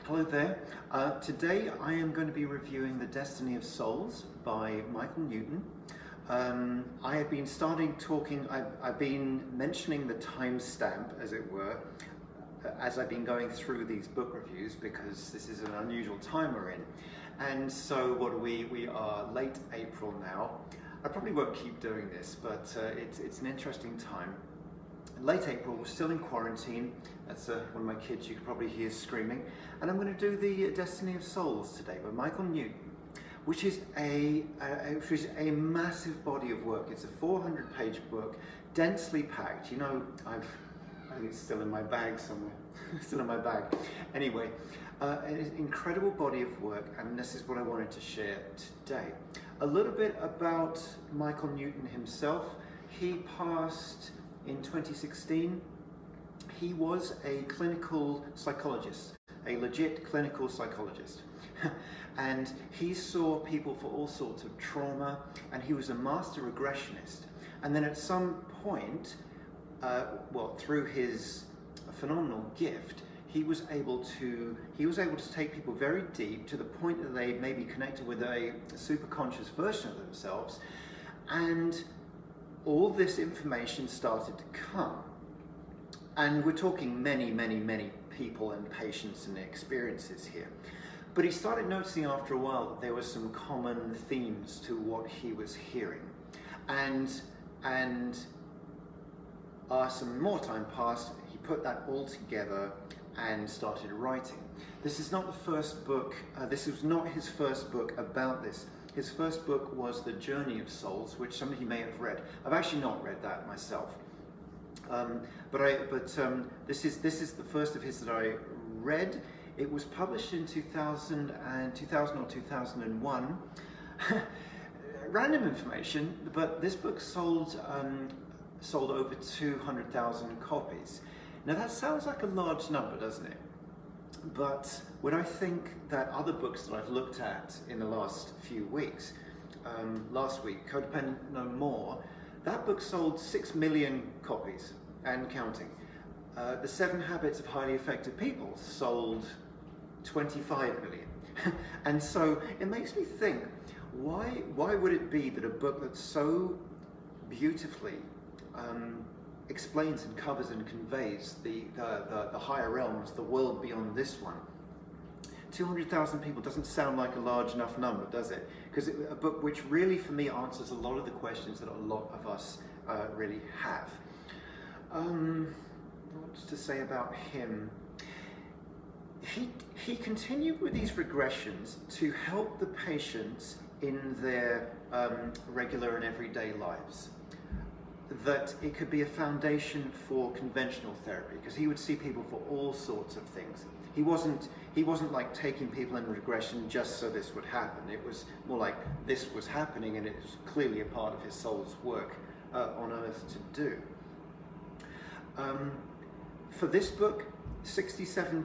Hello there. Today I am going to be reviewing The Destiny of Souls by Michael Newton. I have been I've been mentioning the timestamp, as it were, as I've been going through these book reviews, because this is an unusual time we're in. And so we are late April now. I probably won't keep doing this, but it's an interesting time. Late April, we're still in quarantine. That's one of my kids you can probably hear screaming. And I'm going to do The Destiny of Souls today by Michael Newton, which is a massive body of work. It's a 400-page book, densely packed. You know, I think it's still in my bag somewhere. Still in my bag. Anyway, an incredible body of work, and this is what I wanted to share today. A little bit about Michael Newton himself. He passed in 2016. He was a clinical psychologist, a legit clinical psychologist. And he saw people for all sorts of trauma, and he was a master regressionist. And then at some point, through his phenomenal gift, he was able to take people very deep to the point that they may be connected with a superconscious version of themselves, and all this information started to come. And we're talking many, many, many people and patients and experiences here. But he started noticing after a while that there were some common themes to what he was hearing. And some more time passed, he put that all together and started writing. This is not the first book, this was not his first book about this. His first book was The Journey of Souls, which some of you may have read. I've actually not read that myself. This is the first of his that I read. It was published in 2000 or 2001. Random information, but this book sold over 200,000 copies. Now that sounds like a large number, doesn't it? But when I think that other books that I've looked at in the last few weeks, last week, Codependent No More, that book sold 6 million copies and counting. The 7 Habits of Highly Effective People sold 25 million. And so it makes me think, why would it be that a book that so beautifully explains and covers and conveys the higher realms, the world beyond this one, 200,000 people doesn't sound like a large enough number, does it? Because a book which really, for me, answers a lot of the questions that a lot of us really have. What's to say about him? He continued with these regressions to help the patients in their regular and everyday lives. That it could be a foundation for conventional therapy, because he would see people for all sorts of things. He wasn't like taking people in regression just so this would happen. It was more like this was happening, and it was clearly a part of his soul's work on earth to do. For this book, 67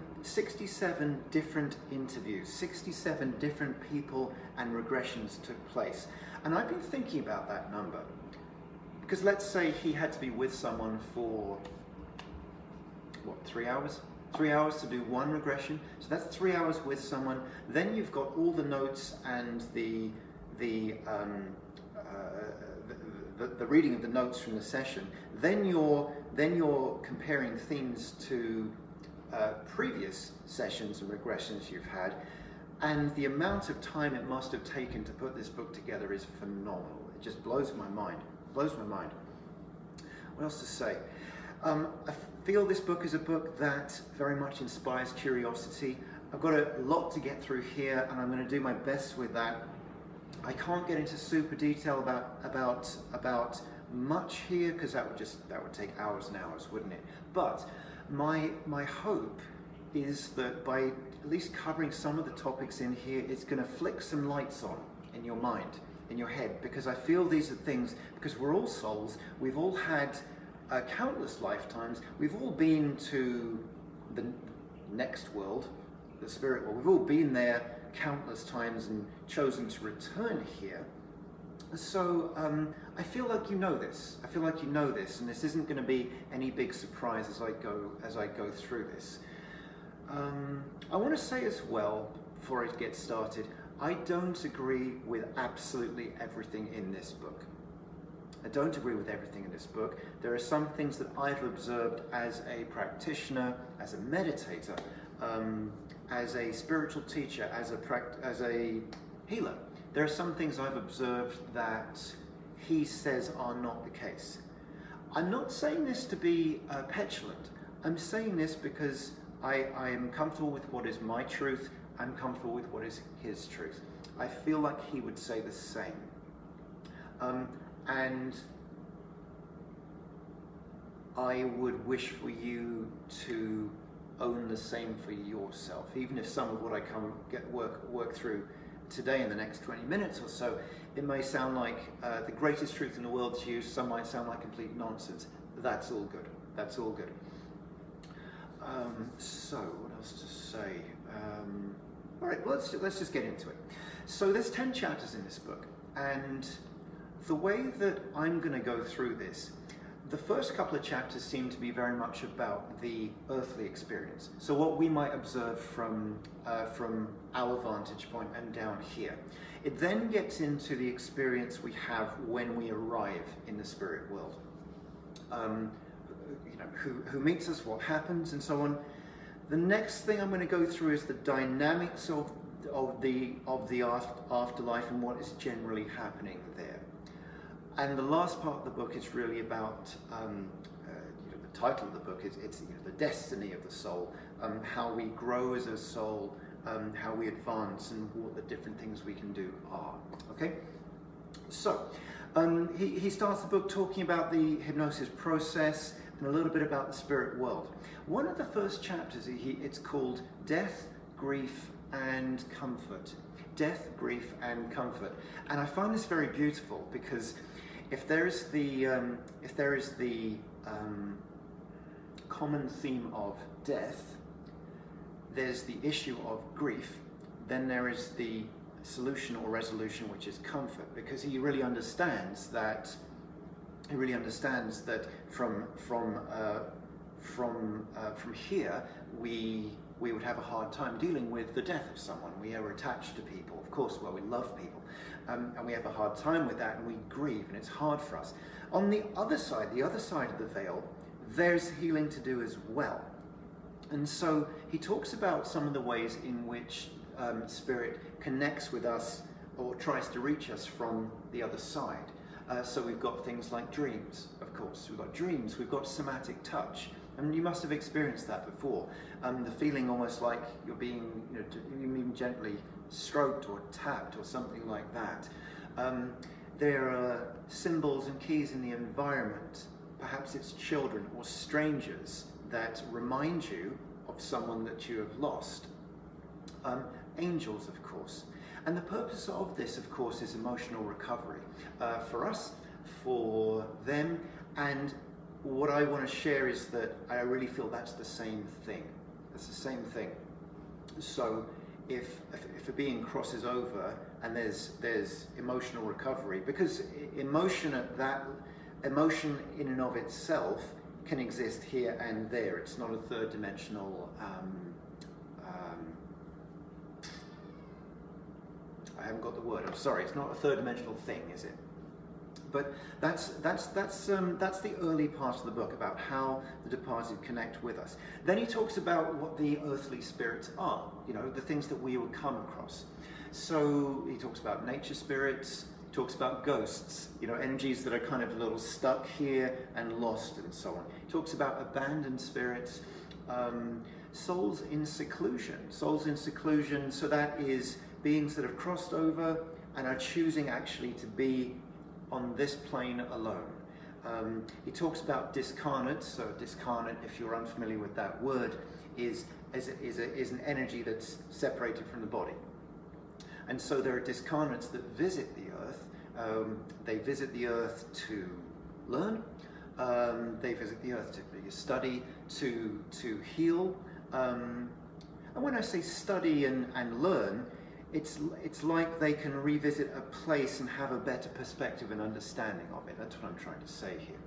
different interviews, 67 different people and regressions took place. And I've been thinking about that number. Because let's say he had to be with someone for, what, 3 hours? 3 hours to do one regression. So that's 3 hours with someone. Then you've got all the notes and the reading of the notes from the session. Then you're comparing themes to previous sessions and regressions you've had. And the amount of time it must have taken to put this book together is phenomenal. It just blows my mind. Blows my mind. What else to say? I feel this book is a book that very much inspires curiosity. I've got a lot to get through here, and I'm going to do my best with that. I can't get into super detail about much here, because that would take hours and hours, wouldn't it? But my hope is that by at least covering some of the topics in here, it's going to flick some lights on in your mind, in your head, because I feel these are things, because we're all souls, we've all had countless lifetimes, we've all been to the next world, the spirit world, we've all been there countless times and chosen to return here. So I feel like you know this. I feel like you know this, and this isn't going to be any big surprise as I go through this. I want to say as well, before I get started, I don't agree with absolutely everything in this book. I don't agree with everything in this book. There are some things that I've observed as a practitioner, as a meditator, as a spiritual teacher, as a healer. There are some things I've observed that he says are not the case. I'm not saying this to be petulant. I'm saying this because I am comfortable with what is my truth. I'm comfortable with what is his truth. I feel like he would say the same. And I would wish for you to own the same for yourself, even if some of what I work through today in the next 20 minutes or so, it may sound like the greatest truth in the world to you. Some might sound like complete nonsense. That's all good. That's all good. So what else to say? All right, well, let's just get into it. So there's 10 chapters in this book, and the way that I'm going to go through this, the first couple of chapters seem to be very much about the earthly experience. So what we might observe from our vantage point and down here. It then gets into the experience we have when we arrive in the spirit world. You know, who meets us, what happens, and so on. The next thing I'm going to go through is the dynamics of the afterlife and what is generally happening there. And the last part of the book is really about, the title of the book is the destiny of the soul, how we grow as a soul, how we advance, and what the different things we can do are. Okay, so he starts the book talking about the hypnosis process and a little bit about the spirit world. One of the first chapters, it's called Death, Grief, and Comfort. Death, grief, and comfort. And I find this very beautiful because if there is the common theme of death, there's the issue of grief, then there is the solution or resolution, which is comfort, because he really understands that from here we would have a hard time dealing with the death of someone. We are attached to people, of course, well, we love people, and we have a hard time with that, and we grieve, and it's hard for us. On the other side of the veil, there's healing to do as well. And so he talks about some of the ways in which spirit connects with us or tries to reach us from the other side. So we've got things like dreams, of course. We've got dreams, we've got somatic touch. And you must have experienced that before. The feeling almost like you're being even gently stroked or tapped or something like that. There are symbols and keys in the environment. Perhaps it's children or strangers that remind you of someone that you have lost. Angels, of course. And the purpose of this, of course, is emotional recovery. For us, for them, and what I want to share is that I really feel that's the same thing. It's the same thing. So if a being crosses over and there's emotional recovery, because emotion in and of itself can exist here and there. It's not a third dimensional I haven't got the word, I'm sorry, it's not a third dimensional thing, is it? But that's the early part of the book, about how the departed connect with us. Then he talks about what the earthly spirits are, the things that we will come across. So he talks about nature spirits, he talks about ghosts, energies that are kind of a little stuck here and lost and so on. He talks about abandoned spirits, souls in seclusion. Souls in seclusion, so that is beings that have crossed over and are choosing actually to be on this plane alone. He talks about discarnate. So discarnate, if you're unfamiliar with that word, is an energy that's separated from the body. And so there are discarnates that visit the earth. They visit the earth to learn. They visit the earth to study, to heal. And when I say study and learn, it's like they can revisit a place and have a better perspective and understanding of it. That's what I'm trying to say here.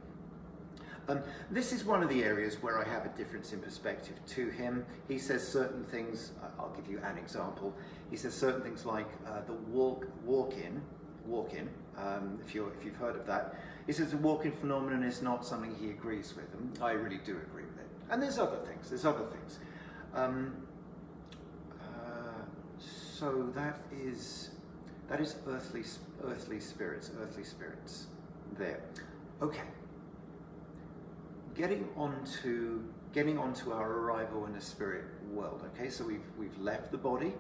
This is one of the areas where I have a difference in perspective to him. He says certain things, I'll give you an example. He says certain things like the walk-in, if you've heard of that. He says the walk-in phenomenon is not something he agrees with, and I really do agree with it. And there's other things, so that is earthly spirits there. Okay. Getting onto our arrival in the spirit world. Okay, so we've left the body.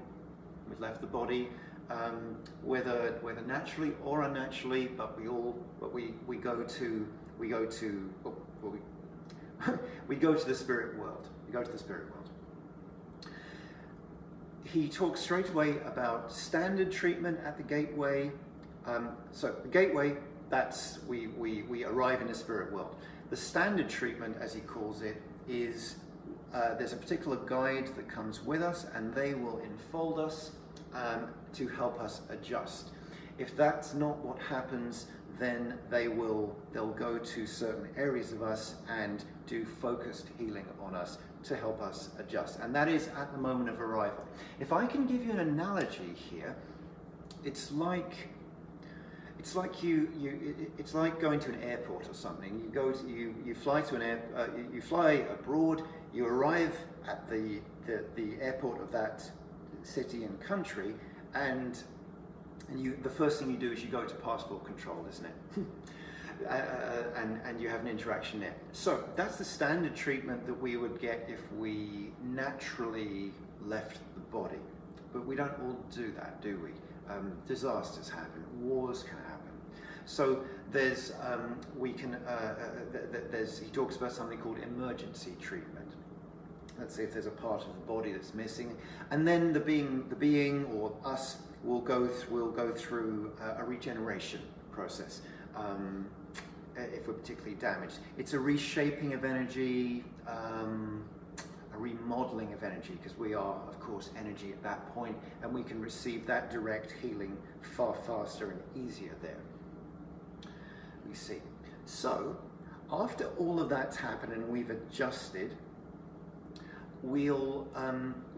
Whether naturally or unnaturally, but we go to the spirit world. He talks straight away about standard treatment at the gateway. So the gateway, that's we arrive in the spirit world. The standard treatment, as he calls it, is there's a particular guide that comes with us, and they will enfold us to help us adjust. If that's not what happens, then they'll go to certain areas of us and do focused healing on us to help us adjust. And that is at the moment of arrival. If I can give you an analogy here, it's like going to an airport or something. You fly you fly abroad. You arrive at the airport of that city and country, and the first thing you do is you go to passport control, isn't it? And you have an interaction there. So that's the standard treatment that we would get if we naturally left the body. But we don't all do that, do we? Disasters happen, wars can happen. So there's he talks about something called emergency treatment. Let's say if there's a part of the body that's missing, and then the being or us will go through a regeneration process. If we're particularly damaged, it's a reshaping of energy, a remodeling of energy, because we are, of course, energy at that point, and we can receive that direct healing far faster and easier there. We see. So, after all of that's happened and we've adjusted, we'll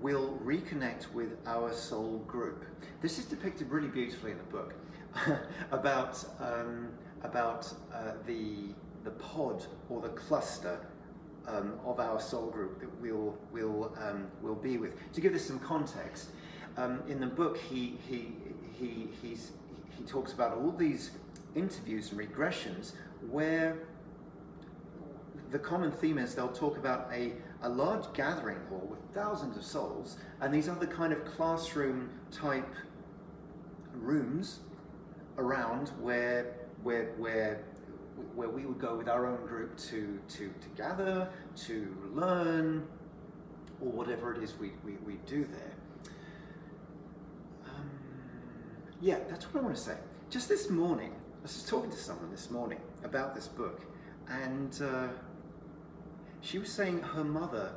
reconnect with our soul group. This is depicted really beautifully in the book about the pod or the cluster of our soul group that we'll be with. To give this some context, in the book he talks about all these interviews and regressions where the common theme is they'll talk about a large gathering hall with thousands of souls, and these other kind of classroom type rooms around where we would go with our own group to gather, to learn, or whatever it is we do there. Yeah, that's what I want to say. Just this morning, I was just talking to someone this morning about this book, and she was saying her mother,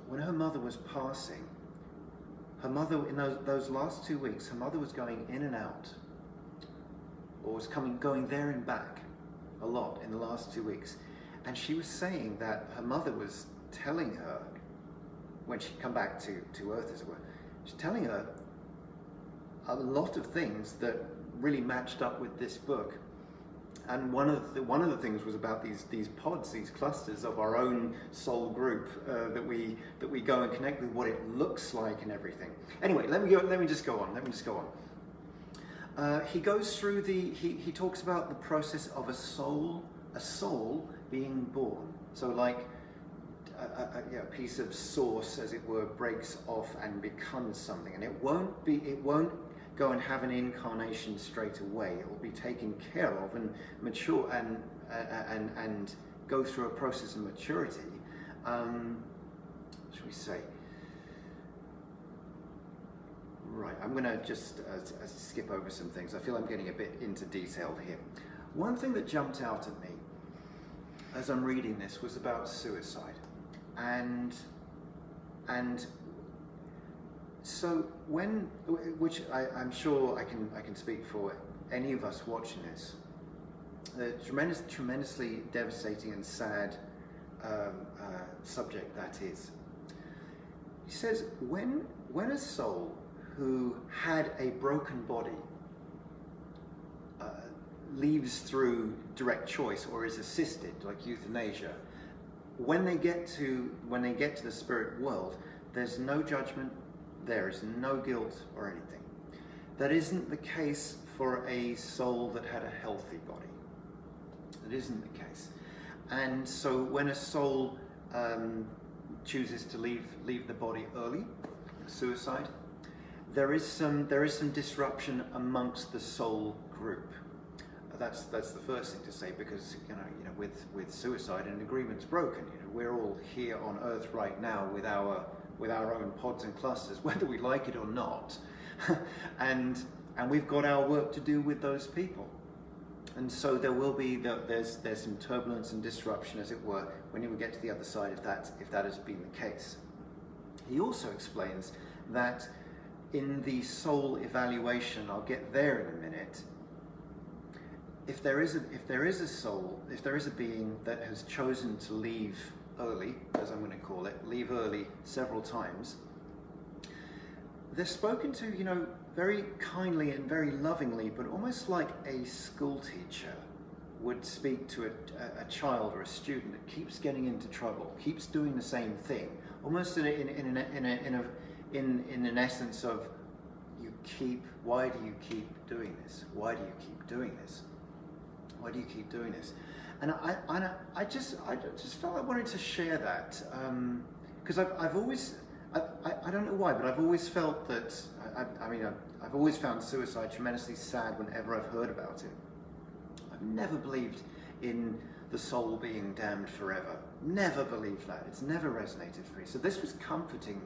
when her mother was passing, her mother, in those last 2 weeks, her mother was going in and out, or was going there and back a lot in the last 2 weeks. And she was saying that her mother was telling her, when she'd come back to Earth, as it were, she's telling her a lot of things that really matched up with this book. And one of the things was about these pods, these clusters of our own soul group that we go and connect with, what it looks like and everything. Anyway, let me just go on. He goes through he talks about the process of a soul being born. So like a piece of source, as it were, breaks off and becomes something, and it won't go and have an incarnation straight away. It will be taken care of and mature and go through a process of maturity. Should we say? Right, I'm going to just skip over some things. I feel I'm getting a bit into detail here. One thing that jumped out at me as I'm reading this was about suicide, and so which I'm sure I can speak for any of us watching this, the tremendously devastating and sad subject that is. He says, when a soul who had a broken body leaves through direct choice or is assisted, like euthanasia, when they get to the spirit world, there's no judgment, there is no guilt or anything. That isn't the case for a soul that had a healthy body. That isn't the case. And so when a soul chooses to leave the body early, suicide, there is some disruption amongst the soul group. That's the first thing to say, because you know with suicide, an agreement's broken. You know, we're all here on Earth right now with our own pods and clusters, whether we like it or not, and we've got our work to do with those people. And so there will be there's some turbulence and disruption, as it were, when you get to the other side, if that has been the case. He also explains that in the soul evaluation, I'll get there in a minute, if there is a soul, if there is a being that has chosen to leave early, as I'm going to call it, leave early several times, they're spoken to, you know, very kindly and very lovingly, but almost like a school teacher would speak to a child or a student that keeps getting into trouble, keeps doing the same thing, almost in an essence of, why do you keep doing this? Why do you keep doing this? Why do you keep doing this? And I just felt I wanted to share that, because I've always, I don't know why, but I've always felt that, I've always found suicide tremendously sad whenever I've heard about it. I've never believed in the soul being damned forever. Never believed that. It's never resonated for me. So this was comforting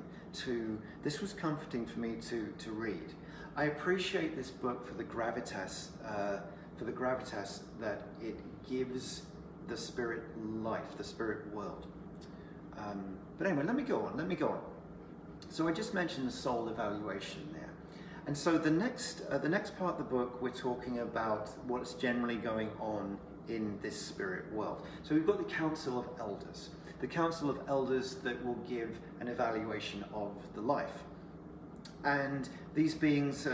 for me to read. I appreciate this book for the gravitas that it gives the spirit life, the spirit world. But anyway, let me go on. So I just mentioned the soul evaluation there. And so the next part of the book, we're talking about what's generally going on in this spirit world. So we've got the Council of Elders. The Council of Elders that will give an evaluation of the life. And these beings,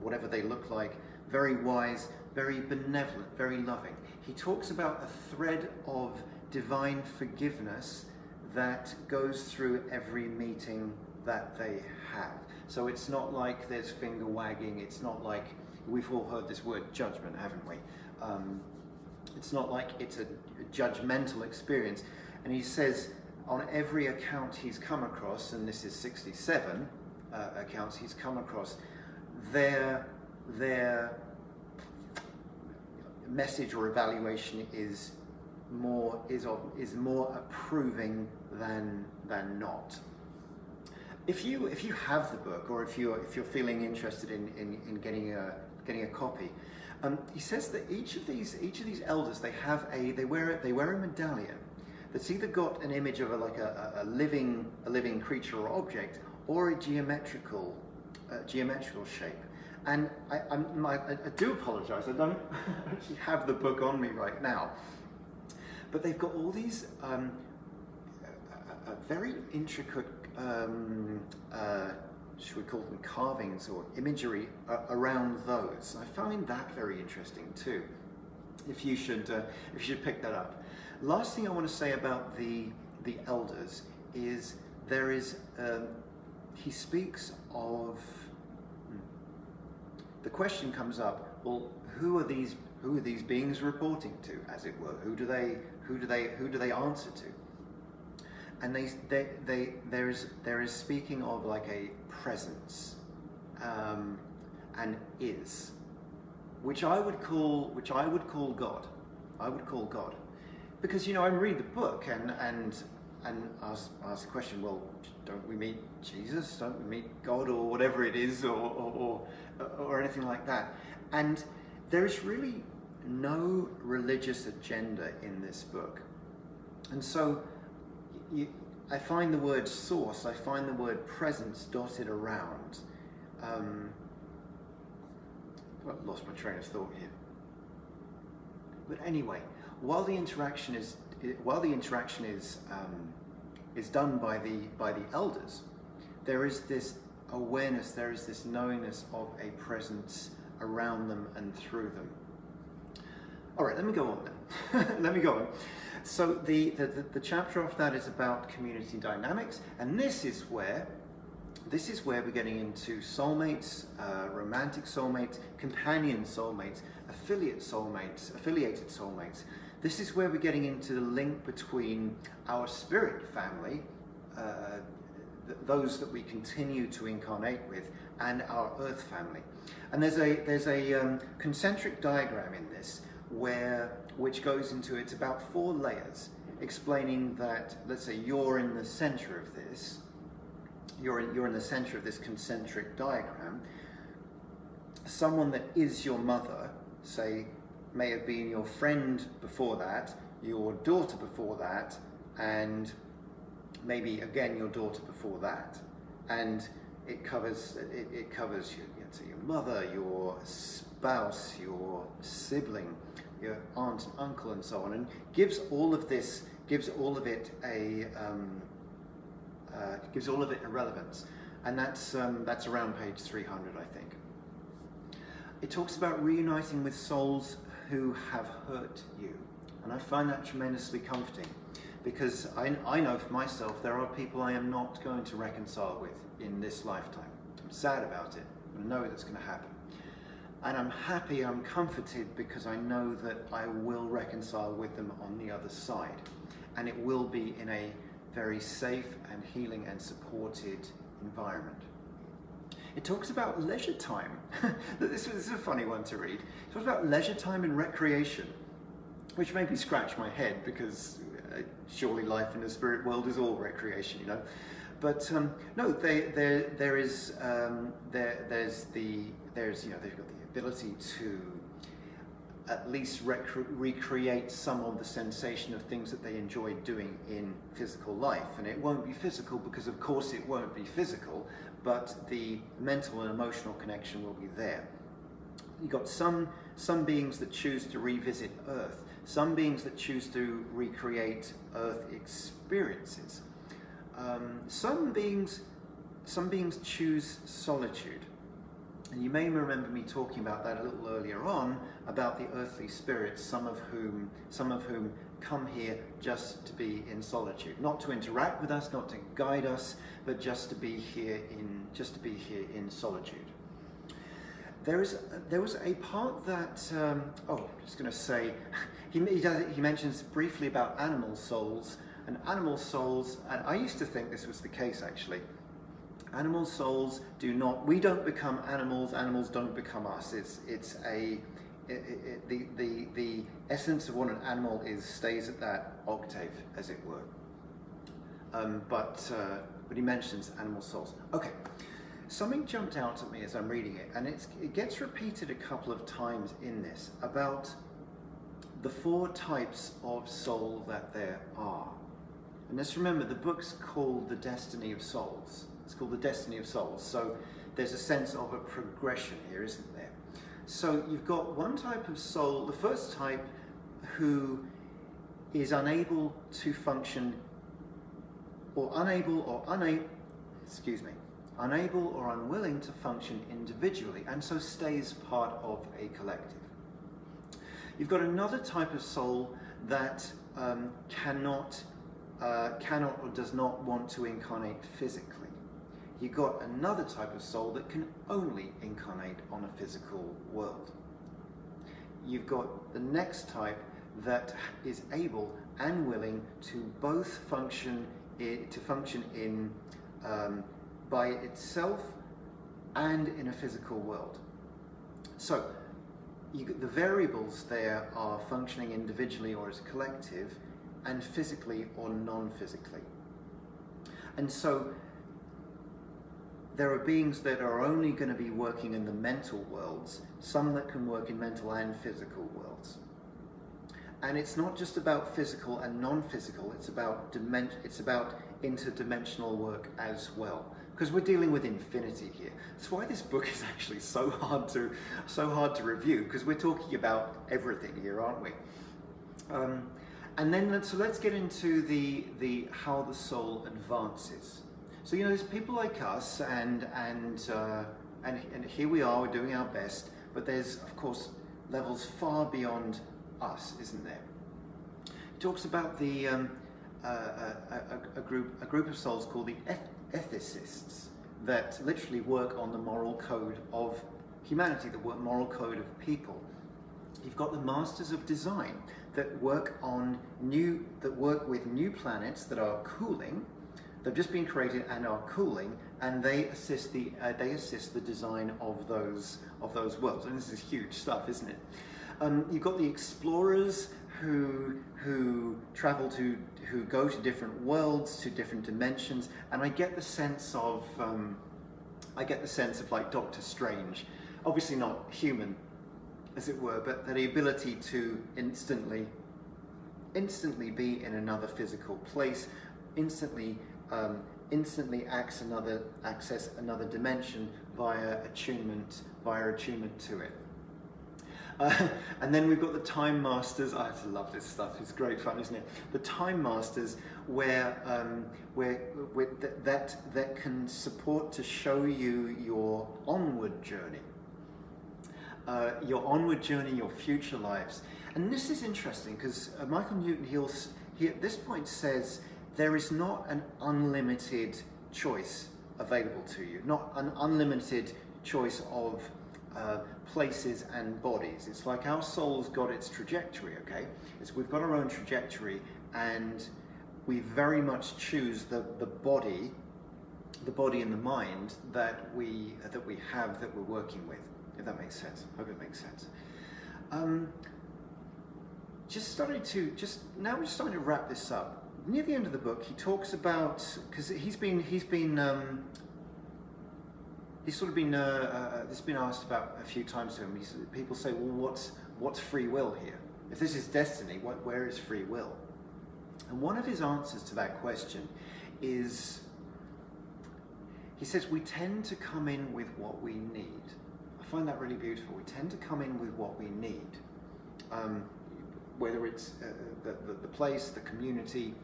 whatever they look like, very wise, very benevolent, very loving. He talks about a thread of divine forgiveness that goes through every meeting that they have. So it's not like there's finger wagging, it's not like, we've all heard this word judgment, haven't we? It's not like it's a judgmental experience. And he says, on every account he's come across, and this is 67 accounts he's come across, their message or evaluation is more approving than not. If you have the book, or if you're feeling interested in getting a copy, he says that each of these elders, they wear a medallion that's either got an image of a living creature or object, or a geometrical shape. And I do apologise, I don't actually have the book on me right now, but they've got all these very intricate, should we call them carvings or imagery around those. I find that very interesting too. If you should pick that up. Last thing I want to say about the elders is he speaks of. The question comes up, well, who are these beings reporting to, as it were? Who do they answer to? And there is speaking of like a presence, and is, which I would call God. I would call God, because I read the book and ask the question, well, don't we meet Jesus? Don't we meet God, or whatever it is, or anything like that? And there is really no religious agenda in this book. And so I find the word source, I find the word presence dotted around. I've lost my train of thought here. But anyway, while the interaction while the interaction is done by the elders, there is this awareness, there is this knowingness of a presence around them and through them. All right, let me go on then. Let me go on. So the chapter after that is about community dynamics, and this is where we're getting into soulmates, romantic soulmates, companion soulmates, affiliated soulmates. This is where we're getting into the link between our spirit family, those that we continue to incarnate with, and our earth family. And there's a concentric diagram in this which goes into, it's about 4 layers, explaining that, let's say you're in the center of this, you're in the center of this concentric diagram. Someone that is your mother, say, may have been your friend before that, your daughter before that, and maybe again your daughter before that, and it covers your mother, your spouse, your sibling, your aunt and uncle, and so on, and gives all of it a relevance, and that's around page 300, I think. It talks about reuniting with souls who have hurt you, and I find that tremendously comforting, because I know for myself there are people I am not going to reconcile with in this lifetime. I'm sad about it, but I know that's going to happen. And I'm happy, I'm comforted, because I know that I will reconcile with them on the other side. And it will be in a very safe and healing and supported environment. It talks about leisure time. This is a funny one to read. It talks about leisure time and recreation, which made me scratch my head, because surely life in the spirit world is all recreation, you know. But no, there's they've got the ability to at least recreate some of the sensation of things that they enjoyed doing in physical life. And it won't be physical, because of course it won't be physical, but the mental and emotional connection will be there. You've got some beings that choose to revisit Earth, some beings that choose to recreate Earth experiences. Some beings choose solitude. And you may remember me talking about that a little earlier on, about the earthly spirits, some of whom come here just to be in solitude, not to interact with us, not to guide us, but just to be here in solitude. There was a part that I'm just going to say, he mentions briefly about animal souls, and animal souls, and I used to think this was the case actually. Animal souls we don't become animals, animals don't become us. The essence of what an animal is stays at that octave, as it were. But he mentions animal souls. Okay, something jumped out at me as I'm reading it, and it gets repeated a couple of times in this, about the 4 types of soul that there are. And let's remember, the book's called The Destiny of Souls. It's called The Destiny of Souls. So there's a sense of a progression here, isn't there? So you've got one type of soul, the first type, who is unable to function, or unable or unwilling to function individually, and so stays part of a collective. You've got another type of soul that cannot or does not want to incarnate physically. You've got another type of soul that can only incarnate on a physical world. You've got the next type that is able and willing to both function in by itself and in a physical world. So the variables there are functioning individually or as a collective, and physically or non-physically. And so there are beings that are only going to be working in the mental worlds, some that can work in mental and physical worlds. And it's not just about physical and non-physical, it's about interdimensional work as well, because we're dealing with infinity here. That's why this book is actually so hard to review, because we're talking about everything here, aren't we? And then let's get into the how the soul advances. So there's people like us, and here we are, we're doing our best, but there's of course levels far beyond us, isn't there? He talks about the a group of souls called the ethicists that literally work on the moral code of humanity, the moral code of people. You've got the masters of design that work with new planets that are cooling. They've just been created and are cooling, and they assist the design of those worlds. And this is huge stuff, isn't it? You've got the explorers who go to different worlds, to different dimensions, and I get the sense of like Doctor Strange, obviously not human, as it were, but the ability to instantly be in another physical place, instantly access another dimension via attunement to it. And then we've got the Time Masters. I just love this stuff. It's great fun, isn't it? The Time Masters, where that can support to show you your onward journey, your future lives. And this is interesting because Michael Newton, he at this point says there is not an unlimited choice available to you, not an unlimited choice of places and bodies. It's like our soul's got its trajectory, okay? We've got our own trajectory, and we very much choose the body and the mind that we're working with, if that makes sense. I hope it makes sense. Now we're starting to wrap this up. Near the end of the book, he talks about, because this has been asked about a few times to him. People say, well, what's free will here? If this is destiny, where is free will? And one of his answers to that question is, he says, we tend to come in with what we need. I find that really beautiful. We tend to come in with what we need. Whether it's the place, the community,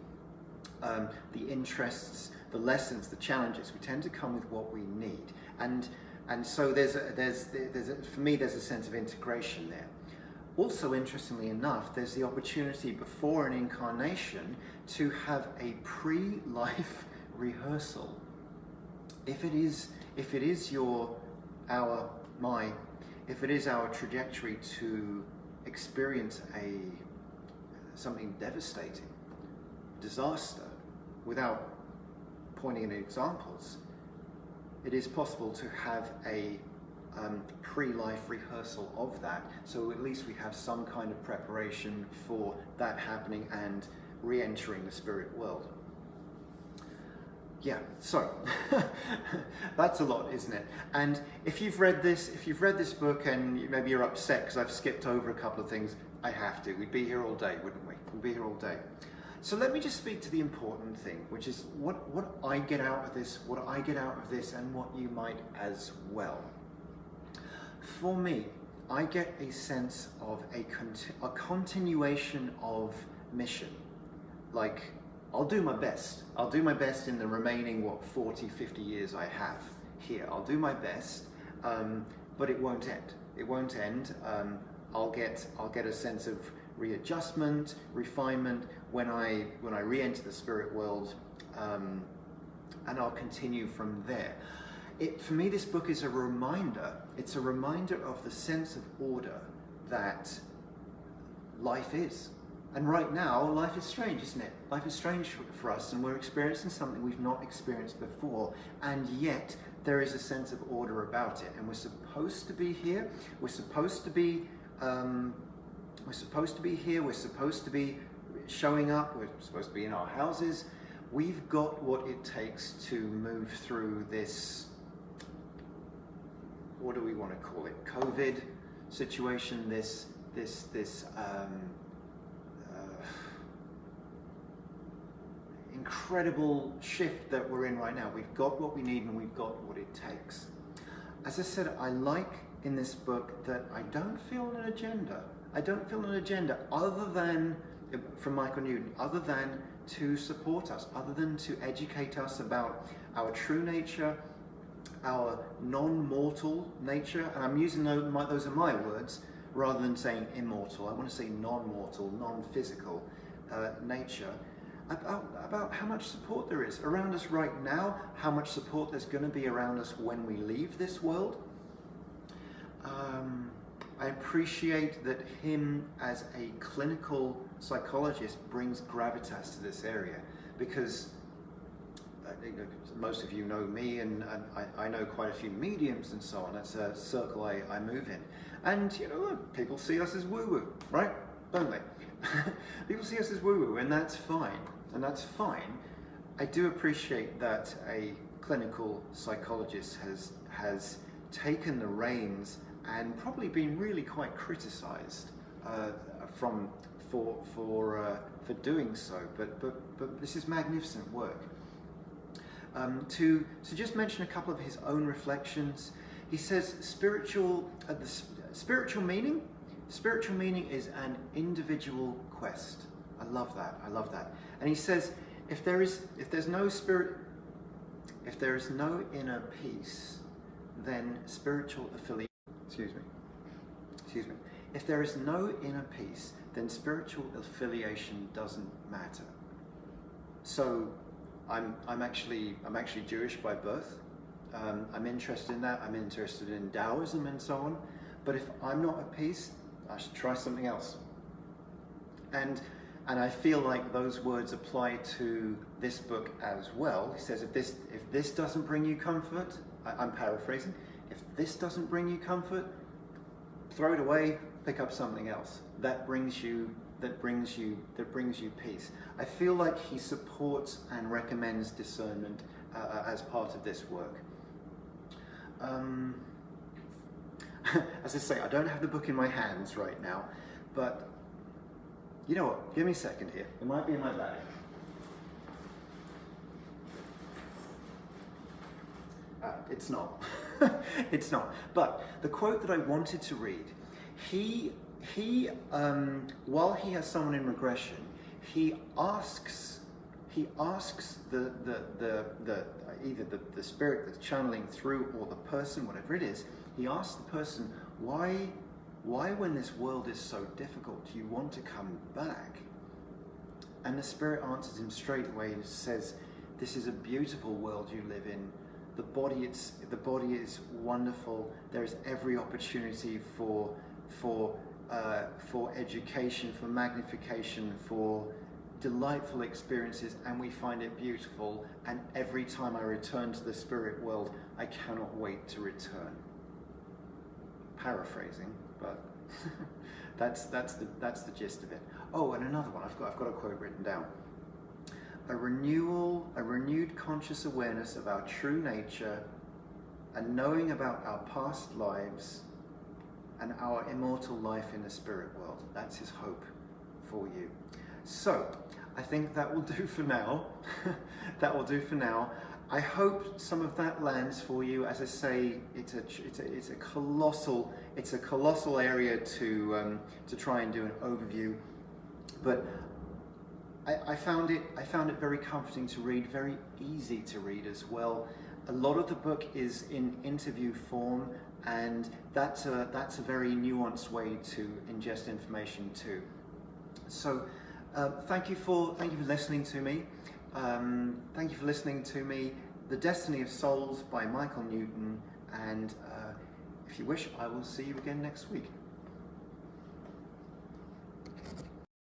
the interests, the lessons, the challenges, we tend to come with what we need. And so for me there's a sense of integration there. Also, interestingly enough, there's the opportunity before an incarnation to have a pre-life rehearsal. If it is our trajectory to experience something devastating, disaster, without pointing any examples, it is possible to have a pre-life rehearsal of that, so at least we have some kind of preparation for that happening and re-entering the spirit world. Yeah, so that's a lot, isn't it? And if you've read this book and maybe you're upset because I've skipped over a couple of things, I have to. We'd be here all day, wouldn't we? We'd be here all day. So let me just speak to the important thing, which is what I get out of this, and what you might as well. For me, I get a sense of a continuation of mission. Like, I'll do my best. I'll do my best in the remaining, 40, 50 years I have here. I'll do my best, but it won't end. It won't end. I'll get a sense of readjustment, refinement when I re-enter the spirit world, and I'll continue from there. For me, this book is a reminder. It's a reminder of the sense of order that life is. And right now, life is strange, isn't it? Life is strange for us, and we're experiencing something we've not experienced before, and yet there is a sense of order about it. And we're supposed to be here. We're supposed to be here. We're supposed to be showing up. We're supposed to be in our houses. We've got what it takes to move through this, what do we want to call it? COVID situation. This incredible shift that we're in right now. We've got what we need, and we've got what it takes. As I said, I like in this book that I don't feel an agenda. I don't feel an agenda other than from Michael Newton, other than to support us, other than to educate us about our true nature, our non-mortal nature, and I'm using those are my words rather than saying immortal. I want to say non-mortal, non-physical nature, about how much support there is around us right now, how much support there's going to be around us when we leave this world. I appreciate that him as a clinical psychologist brings gravitas to this area, because most of you know me, and I know quite a few mediums and so on. That's a circle I move in. And you know, people see us as woo-woo, right? Don't they? People see us as woo-woo, and that's fine. And that's fine. I do appreciate that a clinical psychologist has taken the reins and probably been really quite criticised for doing so. But this is magnificent work. To just mention a couple of his own reflections, he says spiritual meaning is an individual quest. I love that. I love that. And he says if there is no inner peace, then spiritual affiliation. Excuse me. If there is no inner peace, then spiritual affiliation doesn't matter. So I'm actually Jewish by birth. I'm interested in that. I'm interested in Taoism and so on. But if I'm not at peace, I should try something else. And I feel like those words apply to this book as well. He says, if this doesn't bring you comfort, I'm paraphrasing. If this doesn't bring you comfort, throw it away. Pick up something else that brings you peace. I feel like he supports and recommends discernment as part of this work. As I say, I don't have the book in my hands right now, but you know what? Give me a second here. It might be in my bag. It's not. It's not. But the quote that I wanted to read, while he has someone in regression, he asks the either the spirit that's channeling through, or the person, whatever it is, he asks the person, why when this world is so difficult do you want to come back? And the spirit answers him straight away and says, this is a beautiful world you live in. The body is wonderful. There's every opportunity for education, for magnification, for delightful experiences, and we find it beautiful. And every time I return to the spirit world, I cannot wait to return. Paraphrasing, but that's the gist of it. Oh, and another one. I've got a quote written down. A renewed conscious awareness of our true nature, and knowing about our past lives and our immortal life in the spirit world. That's his hope for you. So, I think that will do for now. That will do for now. I hope some of that lands for you. As I say, it's a colossal area to try and do an overview, but I found it very comforting to read, very easy to read as well. A lot of the book is in interview form, and that's a very nuanced way to ingest information too. So thank you for listening to me. Thank you for listening to me. The Destiny of Souls by Michael Newton, and if you wish, I will see you again next week.